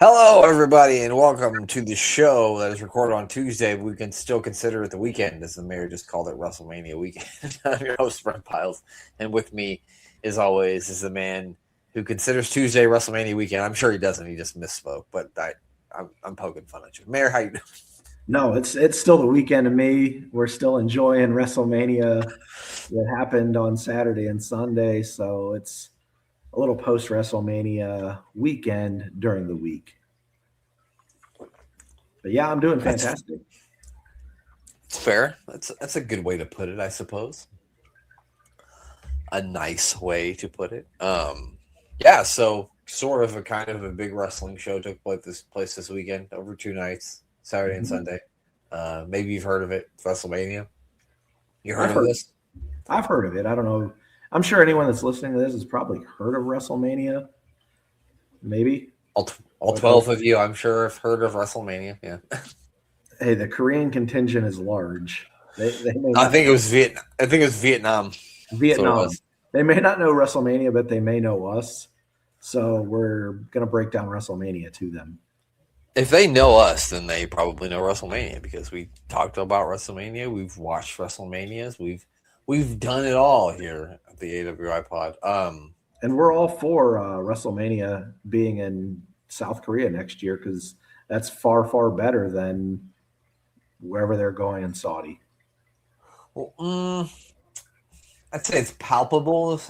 Hello, everybody, and welcome to the show that is recorded on Tuesday. We can still consider it the weekend, as the mayor just called it WrestleMania weekend. I'm your host, Brent Piles, and with me, as always, is the man who considers Tuesday WrestleMania weekend. I'm sure he doesn't; he just misspoke. But I'm poking fun at you, Mayor. How you doing? No, it's still the weekend to me. We're still enjoying WrestleMania that happened on Saturday and Sunday, so it's a little post WrestleMania weekend during the week. But yeah, I'm doing fantastic. It's fair. That's a good way to put it, I suppose. A nice way to put it. Yeah. So sort of a kind of a big wrestling show took place this weekend over 2 nights, Saturday and Sunday. Maybe you've heard of it, WrestleMania. You heard of this? I've heard of it. I don't know. I'm sure anyone that's listening to this has probably heard of WrestleMania. Maybe. All 12 of you, I'm sure, have heard of WrestleMania. Yeah. Hey, the Korean contingent is large. I think it was Vietnam. I think it was Vietnam. Vietnam. They may not know WrestleMania, but they may know us. So we're going to break down WrestleMania to them. If they know us, then they probably know WrestleMania because we talked about WrestleMania. We've watched WrestleManias. We've done it all here at the AWIPOD. And we're all for WrestleMania being in South Korea next year because that's far, far better than wherever they're going in Saudi. Well, I'd say it's palpable.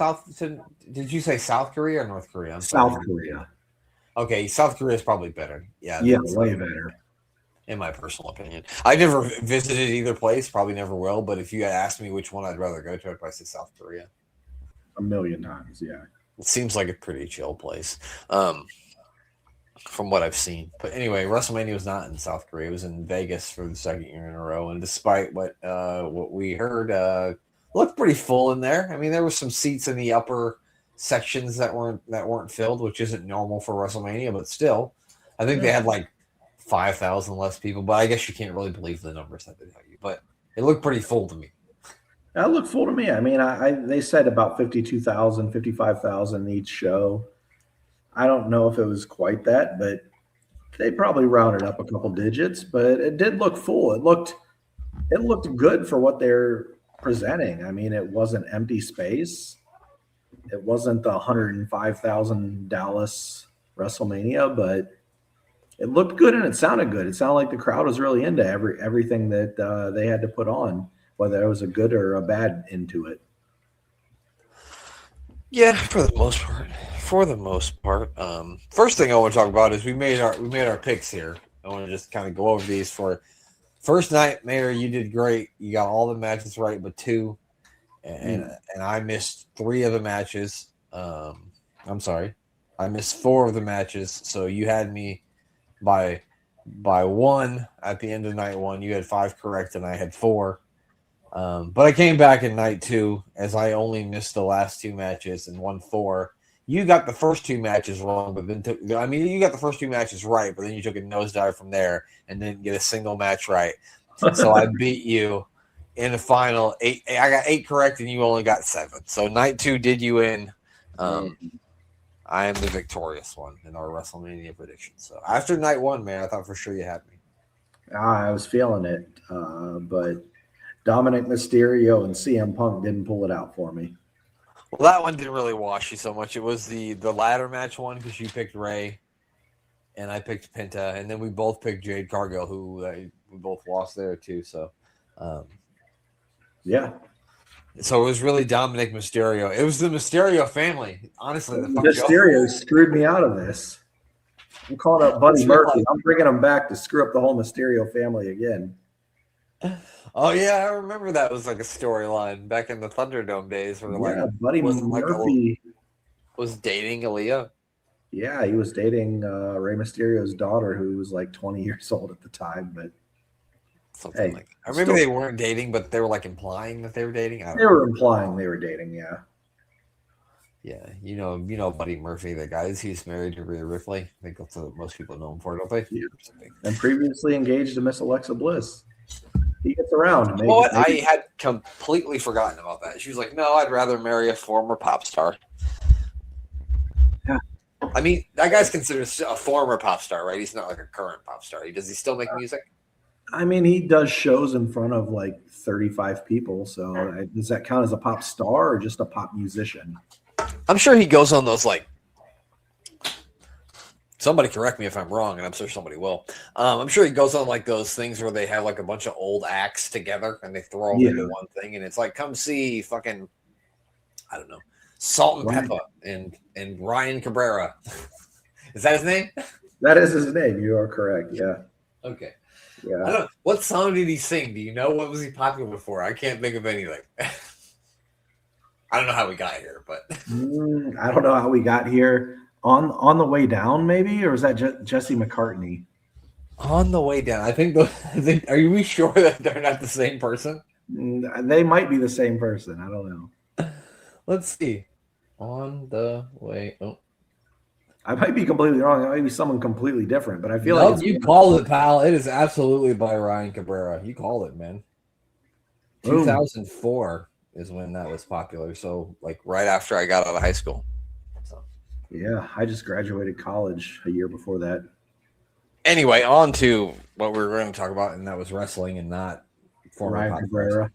Did you say South Korea or North Korea? South Korea. Okay, South Korea is probably better. Yeah, way better. In my personal opinion, I never visited either place. Probably never will. But if you had asked me which one I'd rather go to, I'd probably say South Korea. 1,000,000 times, yeah. It seems like a pretty chill place, from what I've seen. But anyway, WrestleMania was not in South Korea. It was in Vegas for the second year in a row. And despite what we heard, looked pretty full in there. I mean, there were some seats in the upper sections that weren't filled, which isn't normal for WrestleMania, but still, I think they had like 5,000 less people. But I guess you can't really believe the numbers that they tell you. But it looked pretty full to me. That looked full to me. I mean, they said about 52,000, 55,000 each show. I don't know if it was quite that, but they probably rounded up a couple digits. But it did look full. It looked good for what they're presenting. I mean, it wasn't empty space. It wasn't the 105,000 Dallas WrestleMania, but it looked good and it sounded good. It sounded like the crowd was really into everything that they had to put on, whether it was a good or a bad into it. Yeah, for the most part. First thing I want to talk about is we made our picks here. I want to just kind of go over these for first night. Mayor, you did great. You got all the matches right, but 2. And I missed 3 of the matches. I'm sorry, I missed 4 of the matches. So you had me by 1 at the end of night 1. You had 5 correct, and I had 4. But I came back in night 2 as I only missed the last 2 matches and won 4. You got the first 2 matches wrong, but then you got the first 2 matches right, but then you took a nosedive from there and didn't get a single match right. So I beat you. In the final 8, I got 8 correct, and you only got 7. So night 2 did you in. I am the victorious one in our WrestleMania prediction. So after night 1, man, I thought for sure you had me. I was feeling it, but Dominic Mysterio and CM Punk didn't pull it out for me. Well, that one didn't really wash you so much. It was the ladder match one because you picked Ray, and I picked Penta, and then we both picked Jade Cargill, who we both lost there too. So. Yeah. So it was really Dominic Mysterio. It was the Mysterio family. Honestly, Mysterio screwed me out of this. I'm calling up Buddy Murphy. I'm bringing him back to screw up the whole Mysterio family again. Oh yeah, I remember that was like a storyline back in the Thunderdome days where Buddy Murphy was dating Aaliyah. Yeah, he was dating Rey Mysterio's daughter, who was like 20 years old at the time, but. Something like that. I remember they weren't dating, but they were like implying that they were dating. They were implying they were dating, yeah. Yeah, you know Buddy Murphy, the guy he's married to Rhea Ripley. I think that's what most people know him for, don't they? Yeah. And previously engaged to Miss Alexa Bliss. He gets around. I had completely forgotten about that. She was like, "No, I'd rather marry a former pop star." Yeah. I mean, that guy's considered a former pop star, right? He's not like a current pop star. Does he still make music? I mean, he does shows in front of like 35 people. So does that count as a pop star or just a pop musician? I'm sure he goes on those like. Somebody correct me if I'm wrong, and I'm sure somebody will. I'm sure he goes on like those things where they have like a bunch of old acts together and they throw them into one thing, and it's like, come see fucking, I don't know, Salt and Pepper and Ryan Cabrera. Is that his name? That is his name. You are correct. Yeah. Okay. Yeah. I don't know. What song did he sing? Do you know? What was he popular for? I can't think of anything. I don't know how we got here, but I don't know how we got here. On the way down, maybe, or is that Jesse McCartney? On the way down, I think. Are we sure that they're not the same person? They might be the same person. I don't know. Let's see. On the way. Oh. I might be completely wrong. It might be someone completely different, but I feel like you called it, pal. It is absolutely by Ryan Cabrera. You called it, man. 2004 is when that was popular. So, like, right after I got out of high school. So. Yeah, I just graduated college a year before that. Anyway, on to what we were going to talk about, and that was wrestling and not former Ryan Cabrera.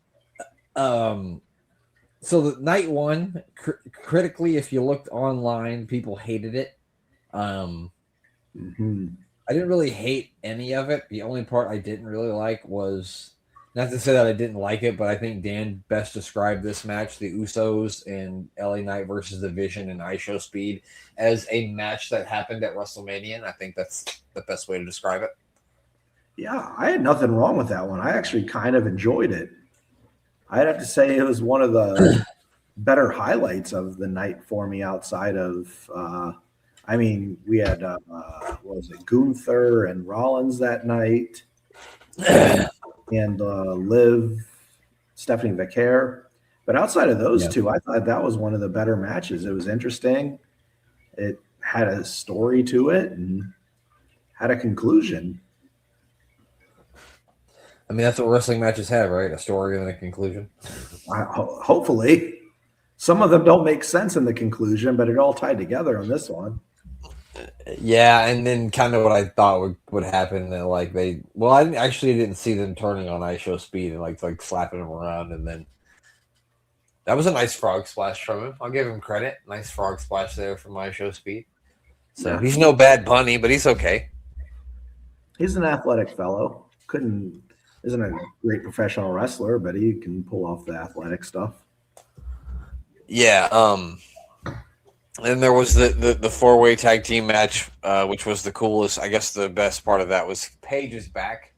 So the night one, critically, if you looked online, people hated it. I didn't really hate any of it. The only part I didn't really like was, not to say that I didn't like it, but I think Dan best described this match, the Usos and LA Knight versus the Vision and ISHO Speed, as a match that happened at WrestleMania, and I think that's the best way to describe it. Yeah, I had nothing wrong with that one. I actually kind of enjoyed it. I'd have to say it was one of the better highlights of the night for me outside of we had what was it, Gunther and Rollins that night. And Liv, Stephanie Vaquer. But outside of those two, I thought that was one of the better matches. It was interesting. It had a story to it and had a conclusion. I mean, that's what wrestling matches have, right? A story and a conclusion. Hopefully. Some of them don't make sense in the conclusion, but it all tied together on this one. Yeah, and then kind of what I thought would happen, that like I didn't see them turning on ISHO Speed and like slapping him around, and then that was a nice frog splash from him. I'll give him credit. Nice frog splash there from ISHO Speed. So he's no Bad Bunny, but he's okay. He's an athletic fellow. Isn't a great professional wrestler, but he can pull off the athletic stuff. Yeah. And there was the four-way tag team match, which was the coolest. I guess the best part of that was Paige is back.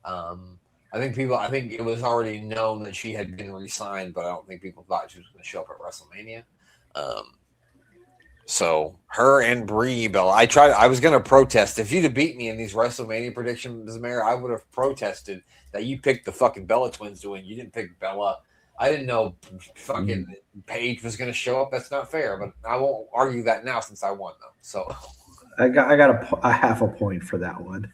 I think it was already known that she had been re-signed, but I don't think people thought she was going to show up at WrestleMania. So her and Brie Bella, I was going to protest. If you'd have beat me in these WrestleMania predictions, Mayor, I would have protested that you picked the fucking Bella twins doing. You didn't pick Bella. I didn't know fucking Paige was going to show up. That's not fair, but I won't argue that now since I won, though. So I got a half a point for that one.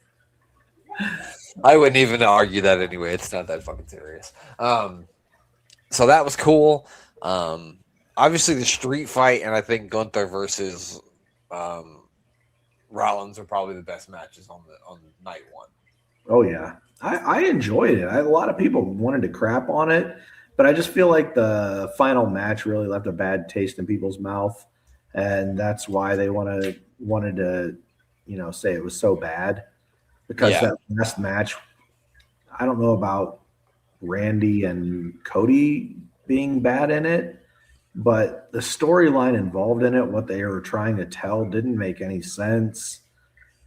I wouldn't even argue that anyway. It's not that fucking serious. So that was cool. Obviously, the street fight, and I think Gunther versus Rollins are probably the best matches on night one. Oh yeah, I enjoyed it. A lot of people wanted to crap on it, but I just feel like the final match really left a bad taste in people's mouth, and that's why they wanted to, say it was so bad, because that last match, I don't know about Randy and Cody being bad in it, but the storyline involved in it, what they were trying to tell, didn't make any sense.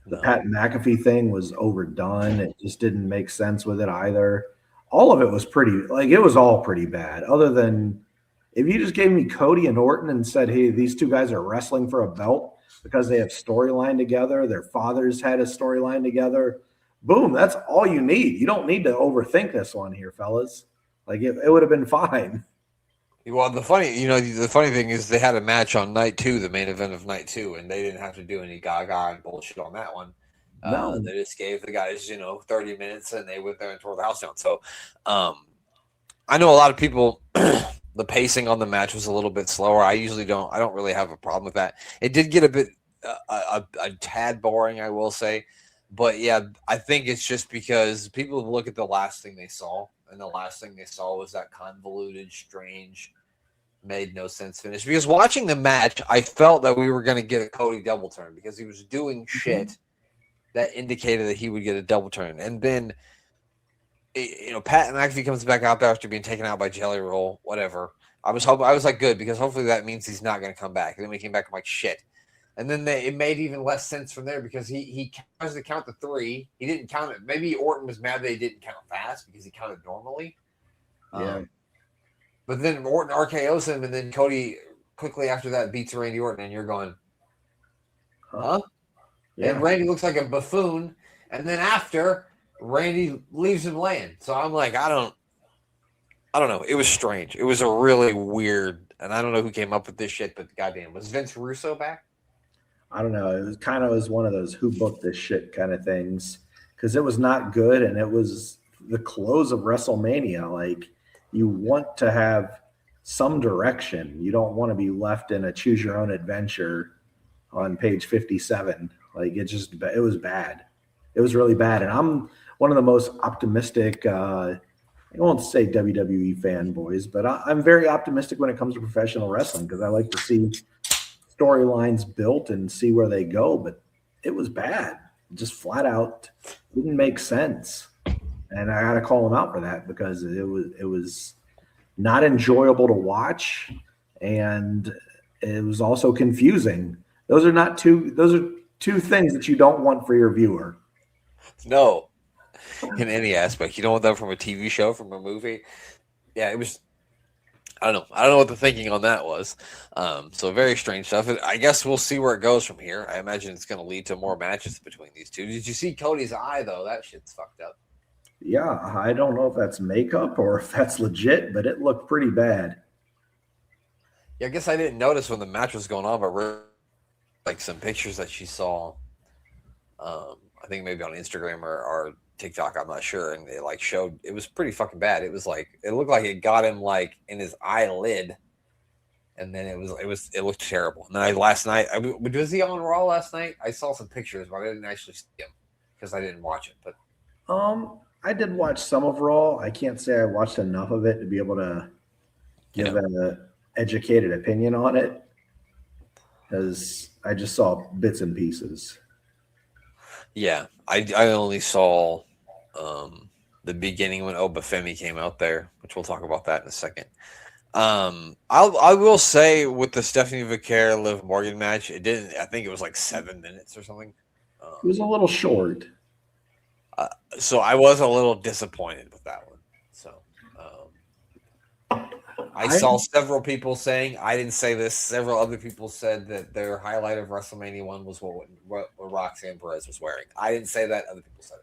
The Pat McAfee thing was overdone. It just didn't make sense with it either. All of it was it was all pretty bad, other than if you just gave me Cody and Orton and said, hey, these two guys are wrestling for a belt because they have storyline together, their fathers had a storyline together, boom, that's all you need. You don't need to overthink this one here, fellas. Like it would have been fine. Well, the funny thing is they had a match on night two, the main event of night two, and they didn't have to do any gaga and bullshit on that one. No. They just gave the guys, 30 minutes, and they went there and tore the house down. So I know a lot of people, the pacing on the match was a little bit slower. I don't really have a problem with that. It did get a bit a tad boring, I will say. But yeah, I think it's just because people look at the last thing they saw, and the last thing they saw was that convoluted, strange, made no sense finish. Because watching the match, I felt that we were going to get a Cody double turn because he was doing shit that indicated that he would get a double turn. And then, Pat McAfee comes back out there after being taken out by Jelly Roll, whatever. I was like, good, because hopefully that means he's not going to come back. And then we came back, I'm like, shit. And then it made even less sense from there because he tries to count to 3. He didn't count it. Maybe Orton was mad that he didn't count fast because he counted normally. Yeah. But then Orton RKOs him, and then Cody quickly after that beats Randy Orton, and you're going, huh? Yeah. And Randy looks like a buffoon. And then after, Randy leaves him laying. So I'm like, I don't know. It was strange. It was a really weird, and I don't know who came up with this shit, but goddamn, was Vince Russo back? I don't know. It was kind of one of those who booked this shit kind of things because it was not good, and it was the close of WrestleMania. Like, you want to have some direction. You don't want to be left in a choose your own adventure on page 57. Like, it was bad. It was really bad. And I'm one of the most optimistic, I won't say WWE fanboys, but I'm very optimistic when it comes to professional wrestling because I like to see storylines built and see where they go. But it was bad. Just flat out didn't make sense. And I got to call him out for that because it was not enjoyable to watch, and it was also confusing. Those are two things that you don't want for your viewer. No, in any aspect. You don't want that from a TV show, from a movie. Yeah, it was. I don't know what the thinking on that was. So very strange stuff. I guess we'll see where it goes from here. I imagine it's going to lead to more matches between these two. Did you see Cody's eye though? That shit's fucked up. Yeah, I don't know if that's makeup or if that's legit, but it looked pretty bad. Yeah, I guess I didn't notice when the match was going on, but like some pictures that she saw, I think maybe on Instagram or TikTok, I'm not sure, and it like showed it was pretty fucking bad. It was like it looked like it got him like in his eyelid, and then it looked terrible. And then last night, was he on Raw last night? I saw some pictures, but I didn't actually see him because I didn't watch it. But I did watch some of Raw. I can't say I watched enough of it to be able to give an educated opinion on it because I just saw bits and pieces. Yeah, I only saw the beginning when Obafemi came out there, which we'll talk about that in a second. I will say with the Stephanie Vicaire Liv Morgan match, it didn't. I think it was like 7 minutes or something. It was a little short. So I was a little disappointed with that one. So I saw several people saying, I didn't say this, several other people said that their highlight of WrestleMania 1 was what Roxanne Perez was wearing. I didn't say that, other people said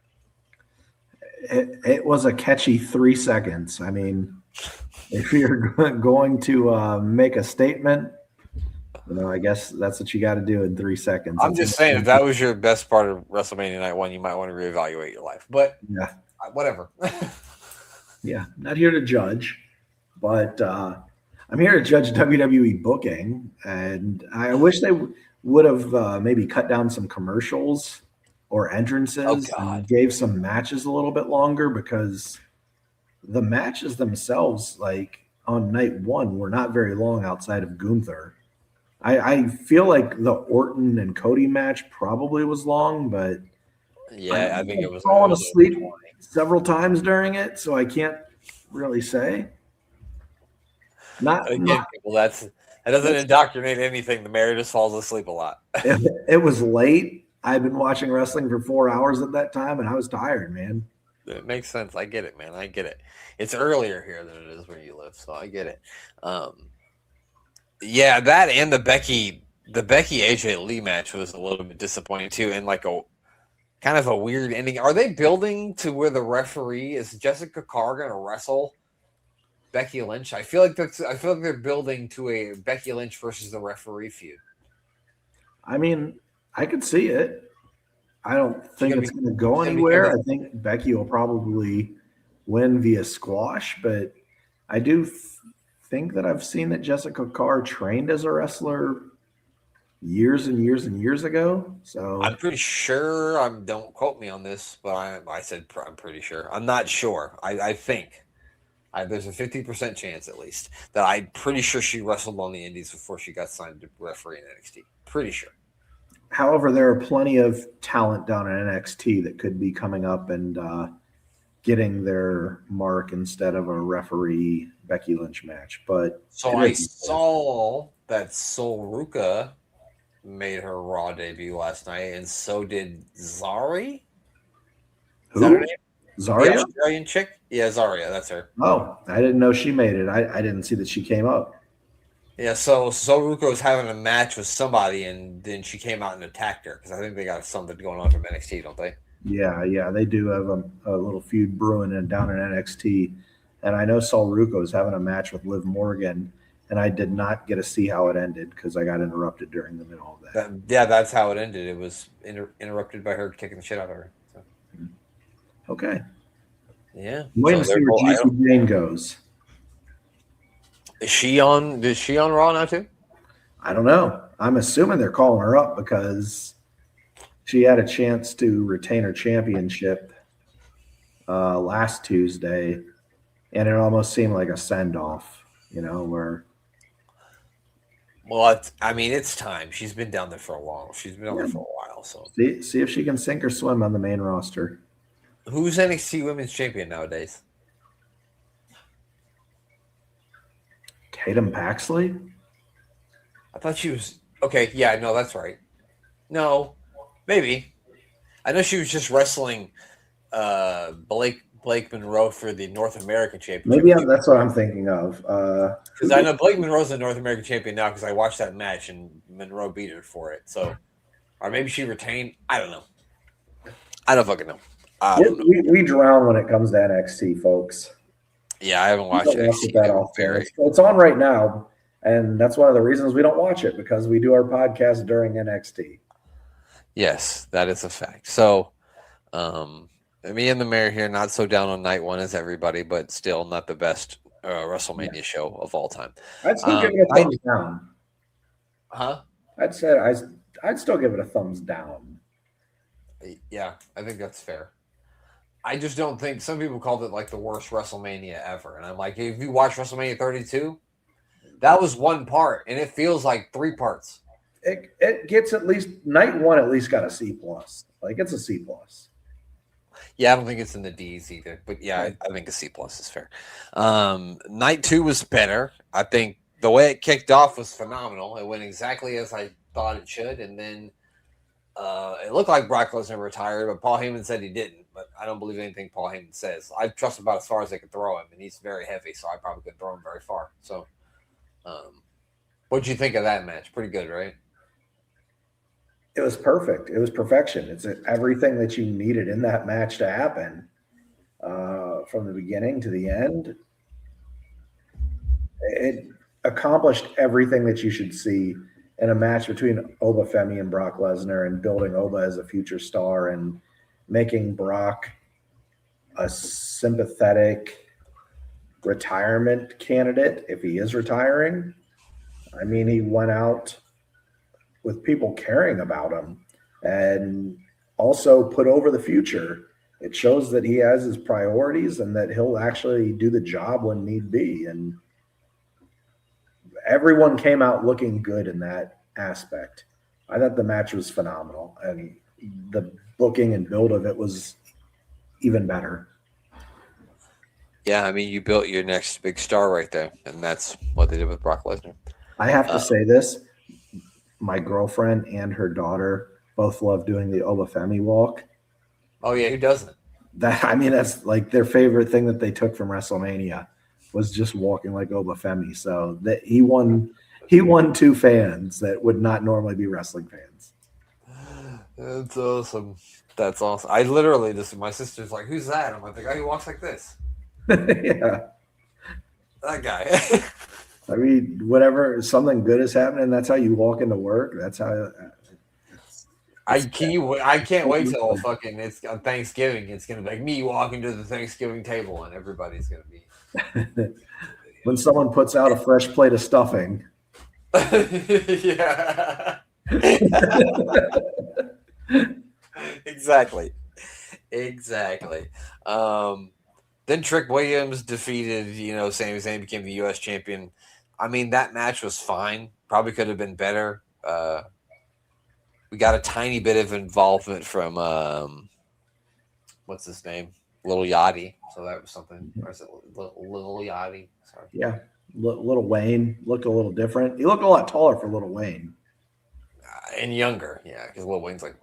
it. It was a catchy 3 seconds. I mean, if you're going to make a statement, I guess that's what you got to do in 3 seconds. I'm just saying, if that was your best part of WrestleMania Night 1, you might want to reevaluate your life. But yeah, whatever. Yeah, not here to judge, but I'm here to judge WWE booking. And I wish they would have maybe cut down some commercials or entrances and gave some matches a little bit longer because the matches themselves, like on night 1, were not very long outside of Gunther. I feel like the Orton and Cody match probably was long, but yeah, I think it was falling asleep several times during it, so I can't really say. That doesn't indoctrinate anything. The mayor just falls asleep a lot. It was late. I'd been watching wrestling for 4 hours at that time, and I was tired, man. It makes sense. I get it, man. I get it. It's earlier here than it is where you live, so I get it. Yeah, that and the Becky AJ Lee match was a little bit disappointing too, and like a kind of a weird ending. Are they building to where the referee is Jessica Carr going to wrestle Becky Lynch? I feel like they're building to a Becky Lynch versus the referee feud. I mean, I could see it. I don't think it's going to go anywhere. I think Becky will probably win via squash, but I do think that I've seen that Jessica Carr trained as a wrestler years and years and years ago. So I'm pretty sure. Don't quote me on this, but I said I'm pretty sure. I'm not sure. I think there's a 50% chance at least that I'm pretty sure she wrestled on the Indies before she got signed to referee in NXT. Pretty sure. However, there are plenty of talent down in NXT that could be coming up and getting their mark instead of a referee Becky Lynch match. But so I saw that Sol Ruka made her Raw debut last night, and so did Zari. Is that her name? Zaria? The Australian chick? Yeah, Zaria, that's her. Oh, I didn't know she made it. I didn't see that she came up. Yeah, so Ruka was having a match with somebody, and then she came out and attacked her because I think they got something going on from NXT, don't they? Yeah, they do have a little feud brewing down in NXT, and I know Sol Ruka was having a match with Liv Morgan, and I did not get to see how it ended because I got interrupted during the middle of that. Yeah, that's how it ended. It was interrupted by her kicking the shit out of her. So. Okay. Yeah. Wait to see where Jacy Jane goes. Is she on Raw now too? I don't know. I'm assuming they're calling her up because she had a chance to retain her championship last Tuesday, and it almost seemed like a send-off, where... Well, it's time. She's been down there for a while. She's been down there for a while. So see if she can sink or swim on the main roster. Who's NXT Women's Champion nowadays? Tatum Paxley? I thought she was... Okay, yeah, no, that's right. No, maybe. I know she was just wrestling Blake Monroe for the North American Championship. Maybe that's what I'm thinking of. Because I know Blake Monroe's the North American Champion now because I watched that match and Monroe beat her for it. So, or maybe she retained. I don't know. I don't fucking know. We drown when it comes to NXT, folks. Yeah, I haven't watched NXT. It's on right now, and that's one of the reasons we don't watch it, because we do our podcast during NXT. Yes, that is a fact. So, me and the mayor here, not so down on night one as everybody, but still not the best WrestleMania show of all time. I'd still give it a thumbs down. Huh? I'd still give it a thumbs down. Yeah, I think that's fair. I just don't think... Some people called it like the worst WrestleMania ever. And I'm like, if you watch WrestleMania 32, that was one part, and it feels like three parts. It gets at least... Night one at least got a C+. Like, it's a C+. Yeah, I don't think it's in the D's either. But yeah, I think a C+ is fair. Night two was better. I think the way it kicked off was phenomenal. It went exactly as I thought it should. And then it looked like Brock Lesnar retired, but Paul Heyman said he didn't. But I don't believe anything Paul Heyman says. I trust about as far as they could throw him, and he's very heavy, so I probably couldn't throw him very far. So, what'd you think of that match? Pretty good, right? It was perfect. It was perfection. It's everything that you needed in that match to happen, from the beginning to the end. It accomplished everything that you should see in a match between Oba Femi and Brock Lesnar, and building Oba as a future star and making Brock a sympathetic retirement candidate if he is retiring. I mean, he went out with people caring about him and also put over the future. It shows that he has his priorities and that he'll actually do the job when need be. And everyone came out looking good in that aspect. I thought the match was phenomenal, and the booking and build of it was even better. Yeah, I mean, you built your next big star right there, and that's what they did with Brock Lesnar. I have to say this. My girlfriend and her daughter both love doing the Oba Femi walk. Oh, yeah, who doesn't? That's like their favorite thing that they took from WrestleMania was just walking like Oba Femi. So that he won 2 fans that would not normally be wrestling fans. That's awesome. That's awesome. I literally my sister's like, who's that? I'm like, the guy who walks like this. Yeah. That guy. I mean, whenever something good is happening, that's how you walk into work. That's how. I can't wait till fucking it's on Thanksgiving. It's gonna be like me walking to the Thanksgiving table, and everybody's gonna be. When someone puts out a fresh plate of stuffing. Yeah. Exactly. Then Trick Williams defeated, Sami Zayn, became the U.S. champion. I mean, that match was fine. Probably could have been better. We got a tiny bit of involvement from what's his name, Little Yachty. So that was something. Or is it Little Yachty? Sorry. Yeah, Little Wayne looked a little different. He looked a lot taller for Little Wayne. And younger, yeah, because Little Wayne's like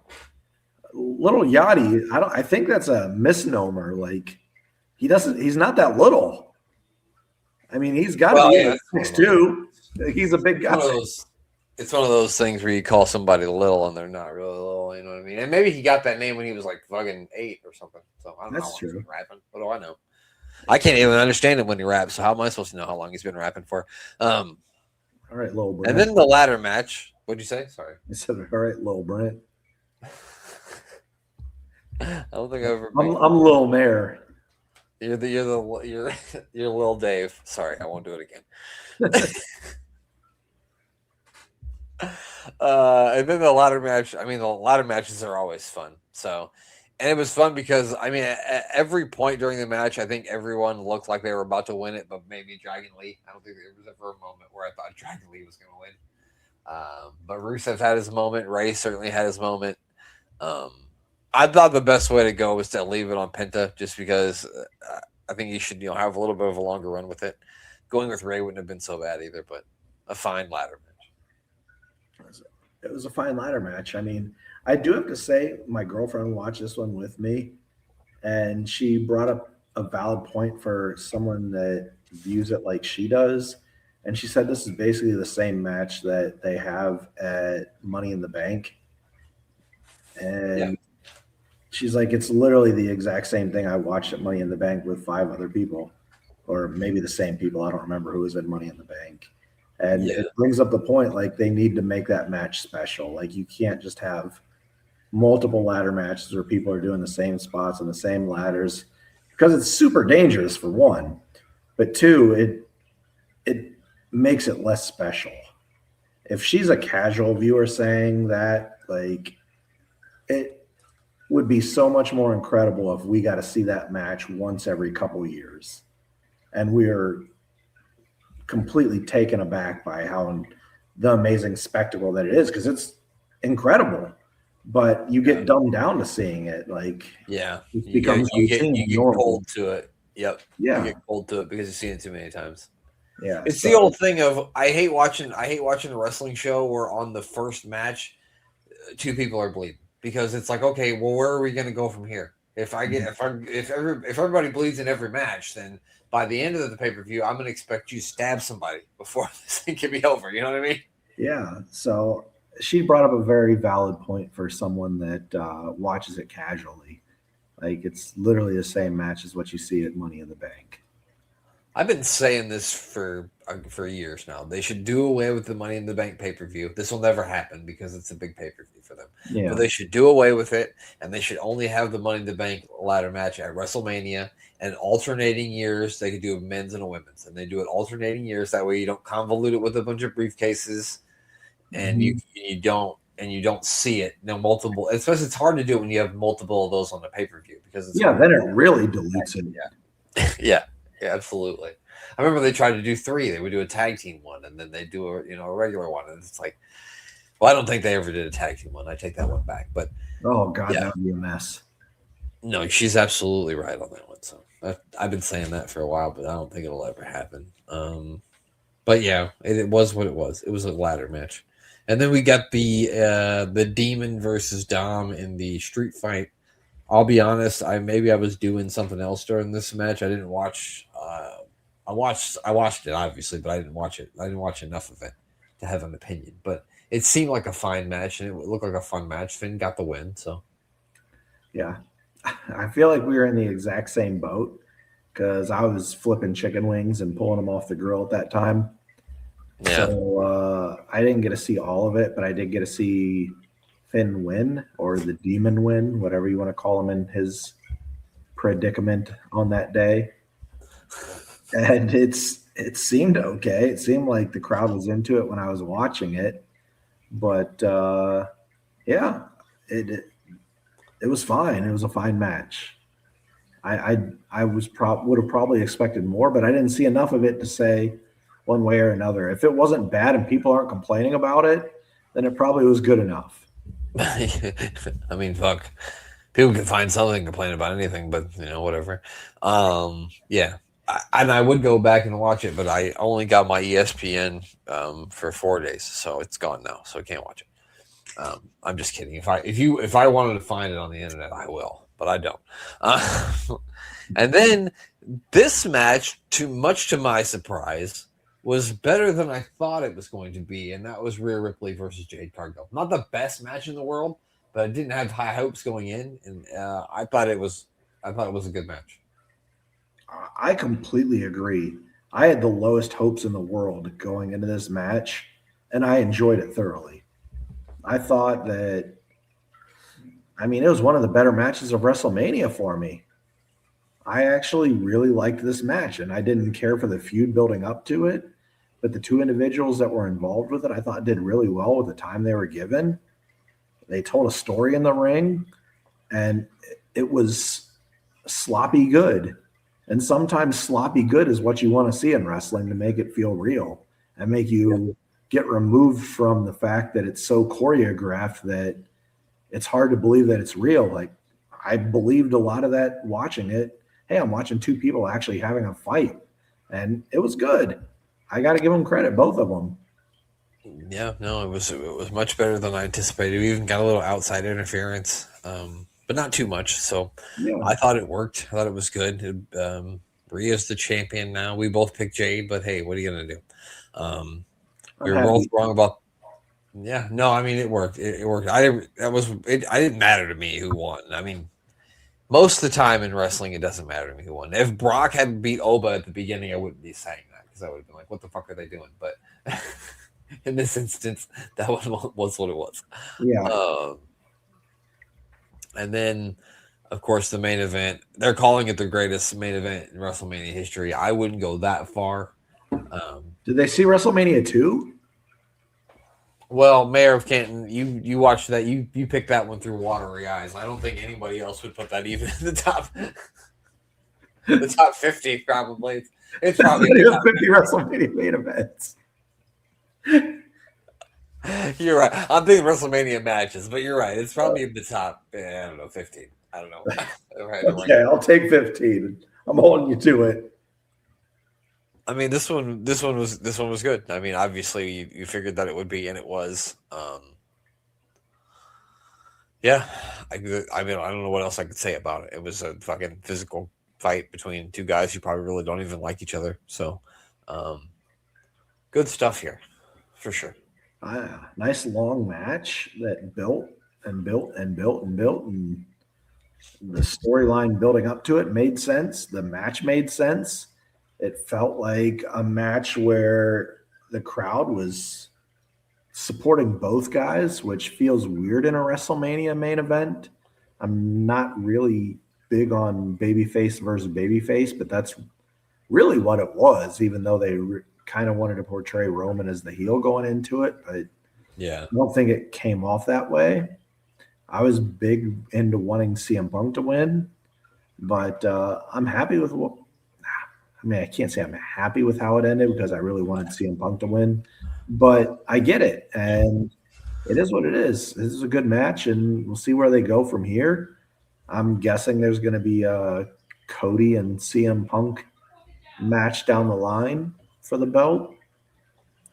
Little Yachty. I think that's a misnomer. Like he's not that little. I mean, he's got to be 6'2". He's a big guy. It's one of those things where you call somebody little and they're not really little. You know what I mean? And maybe he got that name when he was like fucking 8 or something. So I don't know how long he's been rapping. What do I know? I can't even understand him when he raps. So how am I supposed to know how long he's been rapping for? All right, Lil Brent. And then the ladder match. What'd you say? Sorry. I said, all right, Lil Brent. I don't think I've ever. I'm Lil Mayor. You're Lil Dave. Sorry, I won't do it again. And then the ladder match. I mean, the ladder matches are always fun. So, and it was fun because I mean, at every point during the match, I think everyone looked like they were about to win it, but maybe Dragon Lee. I don't think there was ever a moment where I thought Dragon Lee was going to win. But Rusev had his moment. Ray certainly had his moment. I thought the best way to go was to leave it on Penta, just because I think you should, have a little bit of a longer run with it. Going with Ray wouldn't have been so bad either, but a fine ladder match. It was a fine ladder match. I mean, I do have to say, my girlfriend watched this one with me, and she brought up a valid point for someone that views it like she does. And she said this is basically the same match that they have at Money in the Bank. And she's like, it's literally the exact same thing I watched at Money in the Bank with 5 other people, or maybe the same people. I don't remember who was at Money in the Bank. And it brings up the point, like, they need to make that match special. Like, you can't just have multiple ladder matches where people are doing the same spots and the same ladders, because it's super dangerous, for one. But 2, it makes it less special. If she's a casual viewer saying that, like, it would be so much more incredible if we got to see that match once every couple years. And we're completely taken aback by how the amazing spectacle that it is, because it's incredible. But you get dumbed down to seeing it. Like, it becomes you get cold to it. Yep. Yeah. You get cold to it because you've seen it too many times. Yeah. It's the old thing of I hate watching a wrestling show where on the first match 2 people are bleeding, because it's like, okay, well, where are we going to go from here? If everybody bleeds in every match, then by the end of the pay-per-view, I'm going to expect you to stab somebody before this thing can be over. You know what I mean? Yeah. So she brought up a very valid point for someone that watches it casually. Like, it's literally the same match as what you see at Money in the Bank. I've been saying this for years now. They should do away with the Money in the Bank pay-per-view. This will never happen because it's a big pay-per-view for them. Yeah. But they should do away with it, and they should only have the Money in the Bank ladder match at WrestleMania, and alternating years they could do a men's and a women's, and they do it alternating years. That way you don't convolute it with a bunch of briefcases, and you don't see it. Multiple. Especially, it's hard to do it when you have multiple of those on the pay-per-view, because it's then it really dilutes it. Yeah. Yeah, absolutely. I remember they tried to do 3. They would do a tag team one, and then they do a regular one, and it's like, well, I don't think they ever did a tag team one. I take that one back. But oh god, that would be a mess. No, she's absolutely right on that one. So I've been saying that for a while, but I don't think it'll ever happen. But yeah, it was what it was. It was a ladder match, and then we got the Demon versus Dom in the street fight. I'll be honest. I was doing something else during this match. I didn't watch. I watched it obviously, but I didn't watch it. I didn't watch enough of it to have an opinion. But it seemed like a fine match, and it looked like a fun match. Finn got the win. So yeah, I feel like we were in the exact same boat, because I was flipping chicken wings and pulling them off the grill at that time. Yeah. So I didn't get to see all of it, but I did get to see Finn win, or the Demon win, whatever you want to call him in his predicament on that day. And it seemed okay. It seemed like the crowd was into it when I was watching it, But yeah, it was fine. It was a fine match. I would have probably expected more, but I didn't see enough of it to say one way or another. If it wasn't bad and people aren't complaining about it, then it probably was good enough. I mean, fuck. People can find something to complain about anything, but whatever. Yeah, and I would go back and watch it, but I only got my ESPN for 4 days, so it's gone now, so I can't watch it. I'm just kidding. If I wanted to find it on the internet, I will, but I don't. And then this match, much to my surprise, was better than I thought it was going to be, and that was Rhea Ripley versus Jade Cargill. Not the best match in the world, but I didn't have high hopes going in, and I thought it was a good match. I completely agree. I had the lowest hopes in the world going into this match, and I enjoyed it thoroughly. I thought that, it was one of the better matches of WrestleMania for me. I actually really liked this match, and I didn't care for the feud building up to it. But the two individuals that were involved with it, I thought did really well with the time they were given. They told a story in the ring, and it was sloppy good. And sometimes sloppy good is what you want to see in wrestling to make it feel real and make you get removed from the fact that it's so choreographed that it's hard to believe that it's real. Like, I believed a lot of that watching it. Hey, I'm watching two people actually having a fight, and it was good. I got to give them credit, both of them. Yeah, no, it was much better than I anticipated. We even got a little outside interference, but not too much. So yeah. I thought it worked. I thought it was good. Rhea's the champion now. We both picked Jade, but hey, what are you gonna do? We were both wrong about. Yeah, no, it worked. It worked. It didn't matter to me who won. Most of the time in wrestling, it doesn't matter to me who won. If Brock had beat Oba at the beginning, I wouldn't be saying that because I would have been like, "What the fuck are they doing?" But in this instance, that was what it was. Yeah. And then, of course, the main event. They're calling it the greatest main event in WrestleMania history. I wouldn't go that far. Did they see WrestleMania 2? Well, Mayor of Canton, you watched that. You picked that one through watery eyes. I don't think anybody else would put that even in the top. The top 50, probably. It's probably 50 WrestleMania main events. You're right. I'm thinking WrestleMania matches, but you're right. It's probably in the top. I don't know, 15. I don't know. Okay, I'll take 15. I'm holding you to it. This one was good. Obviously you figured that it would be, and it was. Yeah, I don't know what else I could say about it. It was a fucking physical fight between two guys who probably really don't even like each other. So, good stuff here, for sure. Nice long match that built and built and built and built, and the storyline building up to it made sense. The match made sense. It felt like a match where the crowd was supporting both guys, which feels weird in a WrestleMania main event. I'm not really big on babyface versus babyface, but that's really what it was, even though they kind of wanted to portray Roman as the heel going into it. But yeah, I don't think it came off that way. I was big into wanting CM Punk to win, but I'm happy with what. I can't say I'm happy with how it ended because I really wanted CM Punk to win, but I get it, and it is what it is. This is a good match, and we'll see where they go from here. I'm guessing there's going to be a Cody and CM Punk match down the line for the belt,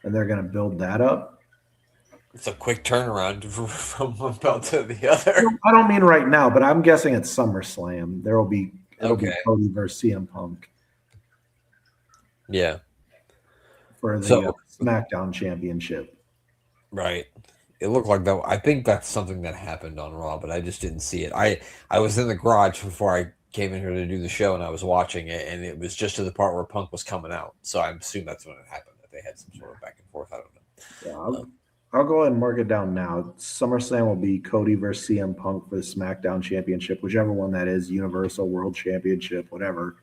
and they're going to build that up. It's a quick turnaround from one belt to the other. I don't mean right now, but I'm guessing at SummerSlam it'll be Cody versus CM Punk. Yeah. For the SmackDown Championship. Right. It looked like that. I think that's something that happened on Raw, but I just didn't see it. I was in the garage before I came in here to do the show, and I was watching it, and it was just to the part where Punk was coming out. So I assume that's when it happened, that they had some sort of back and forth. I don't know. Yeah, I'll go ahead and mark it down now. SummerSlam will be Cody versus CM Punk for the SmackDown Championship, whichever one that is, Universal World Championship, whatever.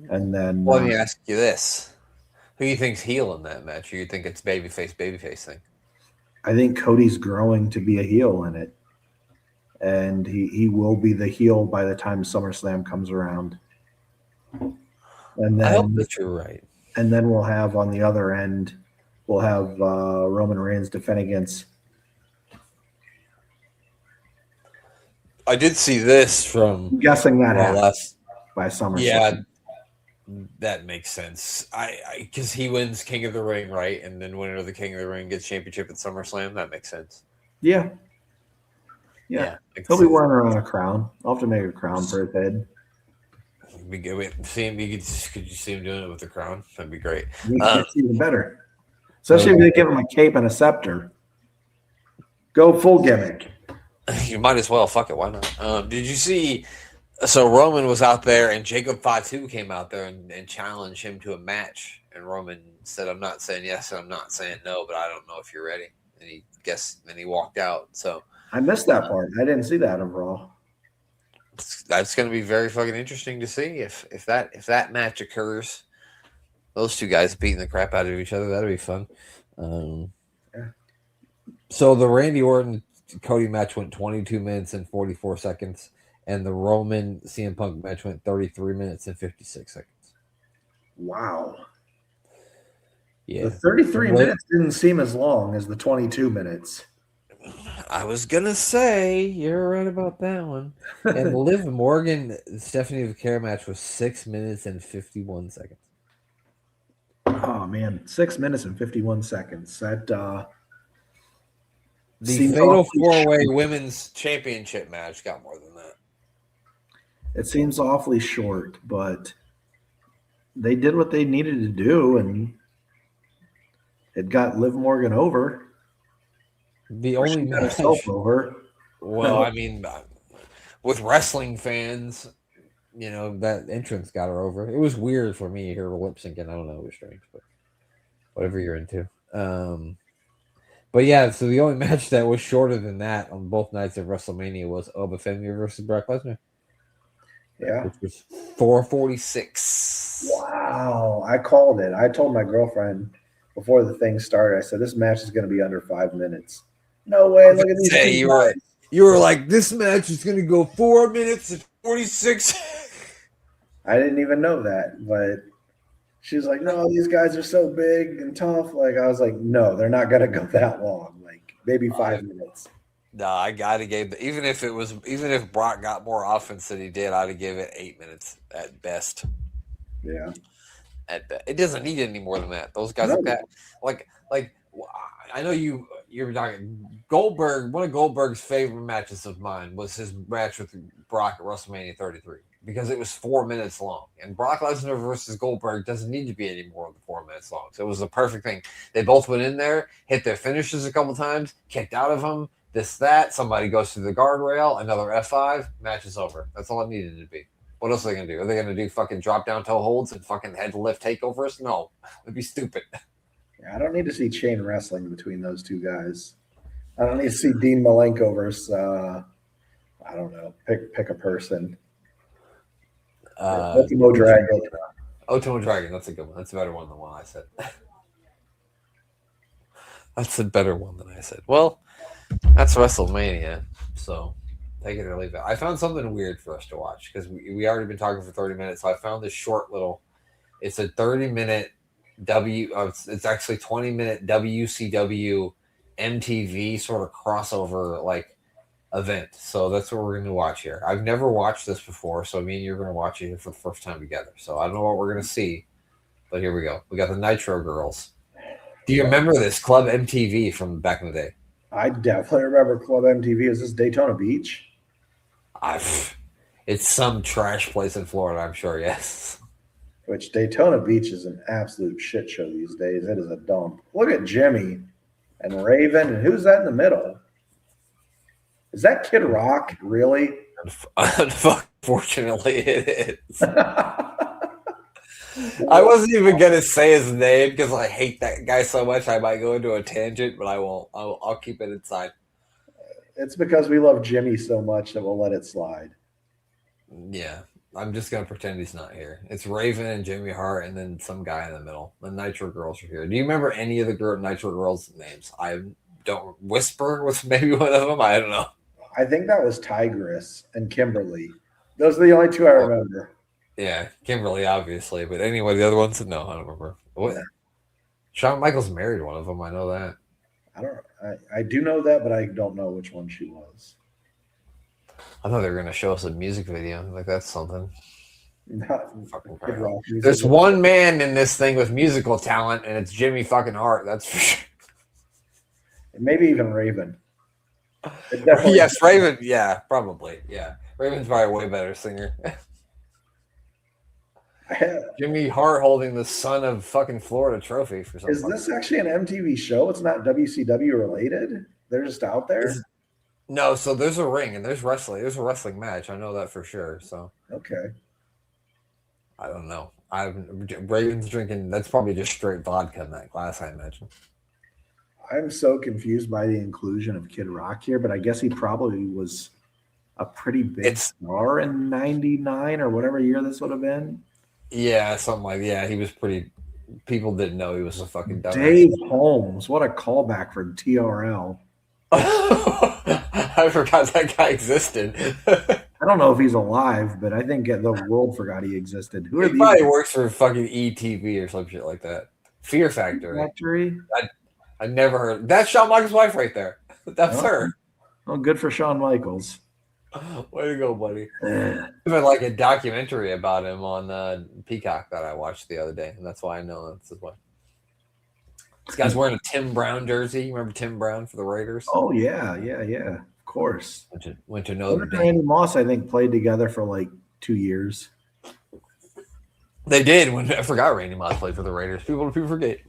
And then let me ask you this. Who do you think's heel in that match? Or you think it's babyface thing? I think Cody's growing to be a heel in it. And he will be the heel by the time SummerSlam comes around. And I hope then that you're right. and then we'll have on the other end, we'll have Roman Reigns defend against. I did see this from I'm guessing that happens last. by SummerSlam. Yeah, that makes sense. I because he wins King of the Ring, right, and then winner of the King of the Ring gets championship at SummerSlam. That makes sense. Yeah. He'll be wearing around a crown. I'll have to make a crown for his head. Be good. Wait, see him. Could you see him doing it with the crown? That'd be great. It's even better, especially if they give him a cape and a scepter. Go full gimmick. You might as well. Fuck it. Why not? Did you see? So Roman was out there, and Jacob Fatu came out there and challenged him to a match. And Roman said, "I'm not saying yes, and I'm not saying no, but I don't know if you're ready." And he walked out. So I missed that part. I didn't see that on Raw. That's going to be very fucking interesting to see if that match occurs. Those two guys beating the crap out of each other, that'll be fun. Yeah. So the Randy Orton Cody match went 22 minutes and 44 seconds, and the Roman CM Punk match went 33 minutes and 56 seconds. Wow. Yeah. The 33 minutes didn't seem as long as the 22 minutes. I was gonna say you're right about that one. And Liv Morgan Stephanie Vaquera match was 6 minutes and 51 seconds. Oh man, 6 minutes and 51 seconds. That the Fatal 4-Way Women's Championship match got more than that. It seems awfully short, but they did what they needed to do, and it got Liv Morgan over. The only match over. Well, I mean, with wrestling fans, you know, that entrance got her over. It was weird for me here lip syncing. I don't know, it was strange, but whatever you're into. But yeah, so the only match that was shorter than that on both nights of WrestleMania was Oba Femi versus Brock Lesnar. Yeah, which was 446. Wow, I called it. I told my girlfriend before the thing started. I said this match is going to be under 5 minutes. No way! Look at these. You were like, this match is going to go 4 minutes and 46. I didn't even know that, but she's like, no, these guys are so big and tough. Like, I was like, no, they're not going to go that long. Like, maybe 5 minutes. No, I gotta give even if Brock got more offense than he did, I'd have given it 8 minutes at best. Yeah. At best. It doesn't need any more than that. Those guys like that, like I know you're talking Goldberg. One of Goldberg's favorite matches of mine was his match with Brock at WrestleMania 33 because it was 4 minutes long. And Brock Lesnar versus Goldberg doesn't need to be any more than 4 minutes long. So it was the perfect thing. They both went in there, hit their finishes a couple times, kicked out of them. That, somebody goes through the guardrail, another F5, match is over. That's all it needed to be. What else are they going to do? Are they going to do fucking drop down toe holds and fucking head lift takeovers? No, it'd be stupid. Yeah, I don't need to see chain wrestling between those two guys. I don't need to see Dean Malenko versus, I don't know, pick a person. Ultimo Dragon. Ultimo Dragon, that's a good one. That's a better one than what I said. That's a better one than I said. Well, that's WrestleMania, so take it or leave it. I found something weird for us to watch because we already been talking for 30 minutes. So I found this short little. It's a 30-minute it's actually 20-minute WCW MTV sort of crossover like event. So that's what we're going to watch here. I've never watched this before, so me and you're going to watch it for the first time together. So I don't know what we're going to see, but here we go. We got the Nitro Girls. Do you remember this Club MTV from back in the day? I definitely remember Club MTV. Is this Daytona Beach? It's some trash place in Florida, I'm sure, yes. Which Daytona Beach is an absolute shit show these days. It is a dump. Look at Jimmy and Raven. And who's that in the middle? Is that Kid Rock, really? Unfortunately, it is. I wasn't even going to say his name because I hate that guy so much I might go into a tangent, but I won't. I'll keep it inside. It's because we love Jimmy so much that we'll let it slide. Yeah, I'm just going to pretend he's not here. It's Raven and Jimmy Hart and then some guy in the middle. The Nitro Girls are here. Do you remember any of the Nitro Girls' names? I Don't Whisper was maybe one of them. I don't know. I think that was Tigress and Kimberly. Those are the only two I remember. Yeah, Kimberly, obviously. But anyway, the other ones, no, I don't remember. What? Shawn Michaels married one of them. I know that. I do know that, but I don't know which one she was. I thought they were going to show us a music video. Like, that's something. Fucking There's one man in this thing with musical talent, and it's Jimmy fucking Hart. That's for sure. Maybe even Raven. Yes, Raven. Yeah, probably. Yeah. Raven's probably a way better singer. Jimmy Hart holding the Son of fucking Florida trophy for something. Is this actually an MTV show? It's not WCW related? They're just out there? No, so there's a ring and there's wrestling. There's a wrestling match. I know that for sure. So okay. I don't know. Raven's drinking. That's probably just straight vodka in that glass, I imagine. I'm so confused by the inclusion of Kid Rock here, but I guess he probably was a pretty big star in '99 or whatever year this would have been. Yeah, something like he was pretty. People didn't know he was a fucking dumbass. Dave Holmes, what a callback for TRL. I forgot that guy existed. I don't know if he's alive, but I think the world forgot he existed. Who are he probably works for fucking ETV or some shit like that. Fear Factory. I never heard. That's Shawn Michaels' wife right there. That's her. Oh, good for Shawn Michaels. Way to go, buddy. There's been like a documentary about him on Peacock that I watched the other day, and that's why I know that's his wife. This guy's wearing a Tim Brown jersey. Remember Tim Brown for the Raiders? Oh, yeah. Of course. Went to Notre Dame. Randy Moss, I think, played together for like 2 years. They did. I forgot Randy Moss played for the Raiders. People forget.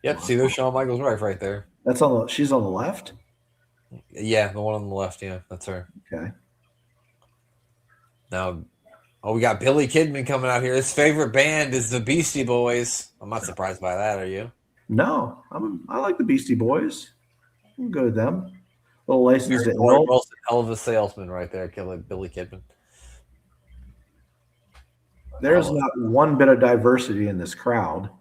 Yep, see, there's Shawn Michaels' wife right there. She's on the left? Yeah, the one on the left. Yeah, that's her. Okay. Now, we got Billy Kidman coming out here. His favorite band is the Beastie Boys. I'm not surprised by that. Are you? No, I like the Beastie Boys. I'm good with them. A little License to Ill. Hell of a salesman right there, killing Billy Kidman. There's not one bit of diversity in this crowd.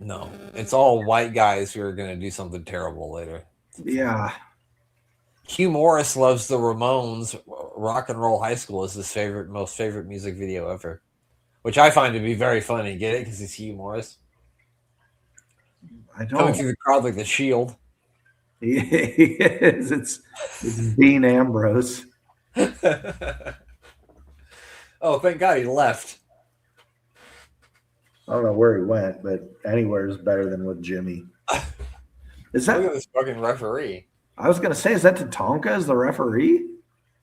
No, it's all white guys who are going to do something terrible later. Yeah. Hugh Morris loves the Ramones. Rock and Roll High School is his most favorite music video ever, which I find to be very funny. Get it? Because it's Hugh Morris. I don't. Coming through the crowd like the Shield. He is. It's Dean Ambrose. Oh, thank God he left. I don't know where he went, but anywhere is better than with Jimmy. Look at this fucking referee. I was going to say, is that Tatanka as the referee?